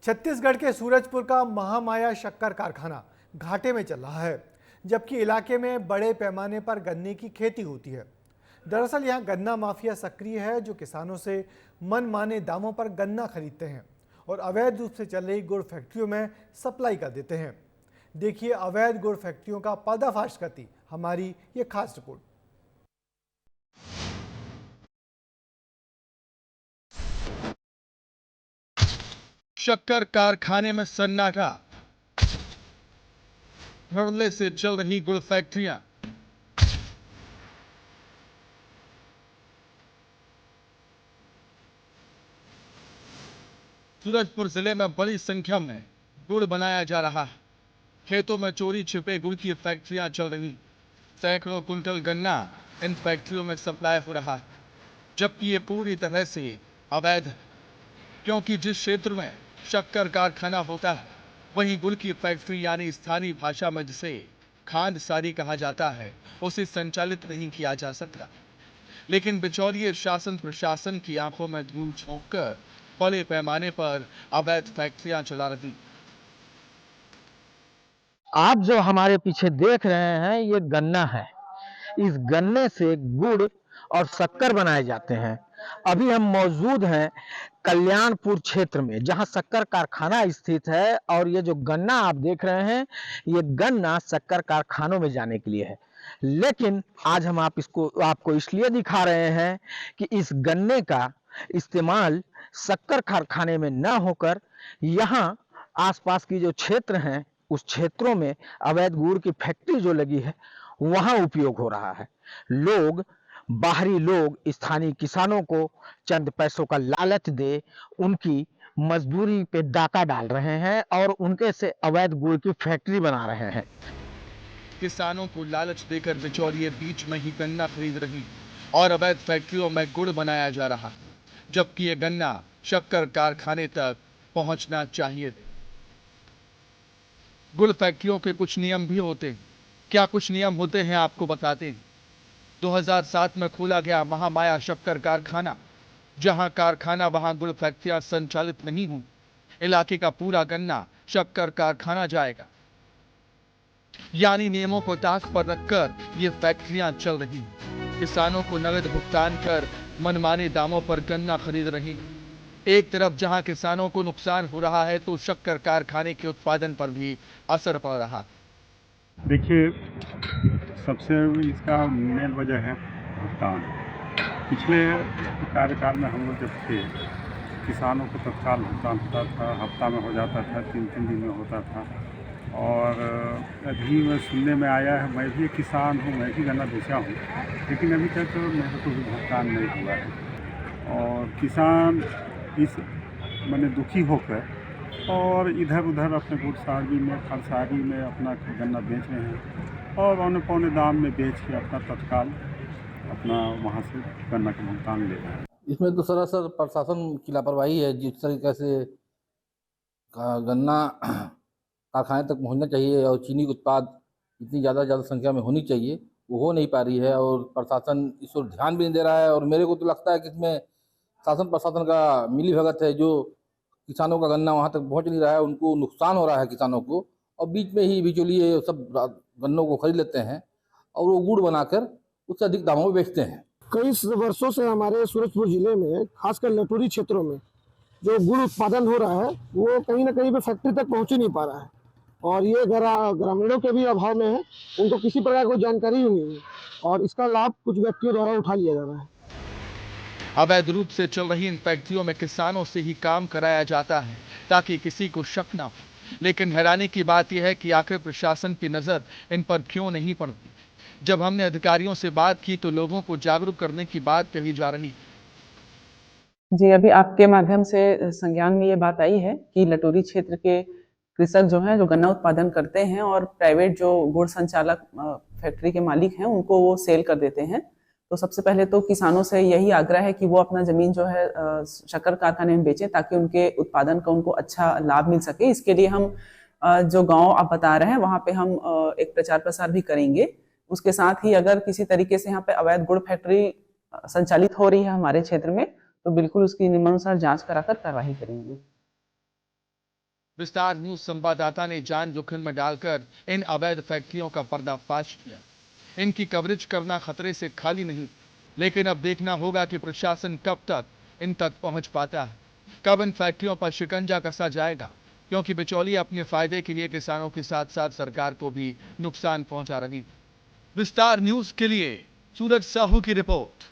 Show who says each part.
Speaker 1: छत्तीसगढ़ के सूरजपुर का महामाया शक्कर कारखाना घाटे में चल रहा है, जबकि इलाके में बड़े पैमाने पर गन्ने की खेती होती है। दरअसल यहां गन्ना माफिया सक्रिय है, जो किसानों से मनमाने दामों पर गन्ना खरीदते हैं और अवैध रूप से चल रही गुड़ फैक्ट्रियों में सप्लाई कर देते हैं। देखिए अवैध गुड़ फैक्ट्रियों का पर्दाफाश करती हमारी ये खास रिपोर्ट।
Speaker 2: शक्कर कारखाने में सन्नाटा, धड़ल्ले से चल रही गुड़ फैक्ट्रियां। सूरजपुर जिले में बड़ी संख्या में गुड़ बनाया जा रहा है। खेतों में चोरी छिपे गुड़ की फैक्ट्रियां चल रही। सैकड़ों कुंटल गन्ना इन फैक्ट्रियों में सप्लाई हो रहा है, जबकि ये पूरी तरह से अवैध है, क्योंकि जिस क्षेत्र में शक्कर कारखाना होता है वहीं गुड़ की फैक्ट्री यानी स्थानीय भाषा में जिसे खांड सारी कहा जाता है, उसे संचालित नहीं किया जा सकता। लेकिन बिचौलिए शासन प्रशासन की आंखों में धूल झोंक कर बड़े पैमाने पर अवैध फैक्ट्रियां चला रही।
Speaker 3: आप जो हमारे पीछे देख रहे हैं ये गन्ना है। इस गन्ने से गुड़ और शक्कर बनाए जाते हैं। अभी हम मौजूद हैं कल्याणपुर क्षेत्र में, जहां शक्कर कारखाना स्थित है, और ये जो गन्ना आप देख रहे हैं ये गन्ना शक्कर कारखानों में जाने के लिए है। लेकिन आज हम आपको इसलिए दिखा रहे हैं कि इस गन्ने का इस्तेमाल शक्कर कारखाने में न होकर यहाँ आसपास की जो क्षेत्र हैं उस क्षेत्रों में अवैध गुड़ की फैक्ट्री जो लगी है वहां उपयोग हो रहा है। बाहरी लोग स्थानीय किसानों को चंद पैसों का लालच दे उनकी मजदूरी पे डाका डाल रहे हैं और उनके से अवैध गुड़ की फैक्ट्री बना रहे हैं।
Speaker 2: किसानों को लालच देकर बिचौलिए बीच में ही गन्ना खरीद रही और अवैध फैक्ट्रियों में गुड़ बनाया जा रहा, जबकि ये गन्ना शक्कर कारखाने तक पहुंचना चाहिए। गुड़ फैक्ट्रियों के कुछ नियम भी होते हैं। क्या कुछ नियम होते हैं आपको बताते हैं। 2007 में खोला गया महामाया शक्कर कारखाना। जहां कारखाना वहां गुड़ फैक्ट्रियां संचालित नहीं हुई। इलाके का पूरा गन्ना शक्कर कारखाना जाएगा, यानी नियमों को ताक पर रखकर ये फैक्ट्रियां चल रही। किसानों को नगद भुगतान कर मनमाने दामों पर गन्ना खरीद रही। एक तरफ जहां किसानों को नुकसान हो रहा है तो शक्कर कारखाने के उत्पादन पर भी असर पड़ रहा।
Speaker 4: देखिए, सबसे इसका मेन वजह है भुगतान। पिछले कार्यकाल में हम लोग जब थे, किसानों को तत्काल भुगतान होता था, हफ्ता में हो जाता था, 3-3 दिन में होता था। और अभी मैं सुनने में आया है, मैं भी एक किसान हूँ, मैं भी गन्ना बेचा हूँ, लेकिन अभी तक मेरे को भी भुगतान नहीं हुआ है। और किसान इस मैंने दुखी होकर और इधर उधर अपने गुड़सारी में खरसारी में अपना गन्ना बेच रहे हैं और औने पौने दाम में बेच के अपना तत्काल अपना वहाँ से गन्ना का भुगतान ले रहे हैं।
Speaker 5: इसमें तो सरासर प्रशासन की लापरवाही है। जिस तरीके से गन्ना कारखाने तक पहुंचना चाहिए और चीनी के उत्पाद इतनी ज़्यादा संख्या में होनी चाहिए, वो हो नहीं पा रही है और प्रशासन इस ओर ध्यान भी नहीं दे रहा है। और मेरे को तो लगता है कि इसमें शासन प्रशासन का मिली भगत है। जो किसानों का गन्ना वहां तक पहुंच नहीं रहा है, उनको नुकसान हो रहा है किसानों को, और बीच में ही बिचौलिए सब गन्नों को खरीद लेते हैं और वो गुड़ बनाकर उससे अधिक दामों में बेचते हैं।
Speaker 6: कई वर्षों से हमारे सूरजपुर जिले में, खासकर लटोरी क्षेत्रों में जो गुड़ उत्पादन हो रहा है वो कहीं ना कहीं पे फैक्ट्री तक पहुंच ही नहीं पा रहा है और ये ग्रामीणों के भी अभाव में है। उनको किसी प्रकार की जानकारी ही नहीं है और इसका लाभ कुछ व्यक्तियों द्वारा उठा लिया जा रहा है।
Speaker 2: अवैध रूप से चल रही इन फैक्ट्रियों में किसानों से ही काम कराया जाता है ताकि किसी को शक न हो। लेकिन हैरानी की बात यह है कि आखिर प्रशासन की नजर इन पर क्यों नहीं पड़ती। जब हमने अधिकारियों से बात की तो लोगों को जागरूक करने की बात कही जा रही।
Speaker 7: जी, अभी आपके माध्यम से संज्ञान में ये बात आई है कि लटोरी क्षेत्र के कृषक जो हैं, जो गन्ना उत्पादन करते हैं और प्राइवेट जो गुड़ संचालक फैक्ट्री के मालिक हैं उनको वो सेल कर देते हैं। तो सबसे पहले तो किसानों से यही आग्रह है कि वो अपना जमीन जो है शक्कर कारखाने में बेचें ताकि उनके उत्पादन का उनको अच्छा लाभ मिल सके। इसके लिए हम जो गांव आप बता रहे हैं वहां पे हम एक प्रचार प्रसार भी करेंगे। उसके साथ ही अगर किसी तरीके से यहाँ पे अवैध गुड़ फैक्ट्री संचालित हो रही है हमारे क्षेत्र में तो बिल्कुल उसकी नियमानुसार जांच कराकर कार्रवाई करेंगे।
Speaker 2: विस्तार न्यूज संवाददाता ने जान जोखिम में डालकर इन अवैध फैक्ट्रियों का पर्दाफाश किया। इनकी कवरेज करना खतरे से खाली नहीं, लेकिन अब देखना होगा कि प्रशासन कब तक इन तक पहुंच पाता है, कब इन फैक्ट्रियों पर शिकंजा कसा जाएगा, क्योंकि बिचौलिए अपने फायदे के लिए किसानों के साथ साथ सरकार को भी नुकसान पहुंचा रही। विस्तार न्यूज के लिए सूरज साहू की रिपोर्ट।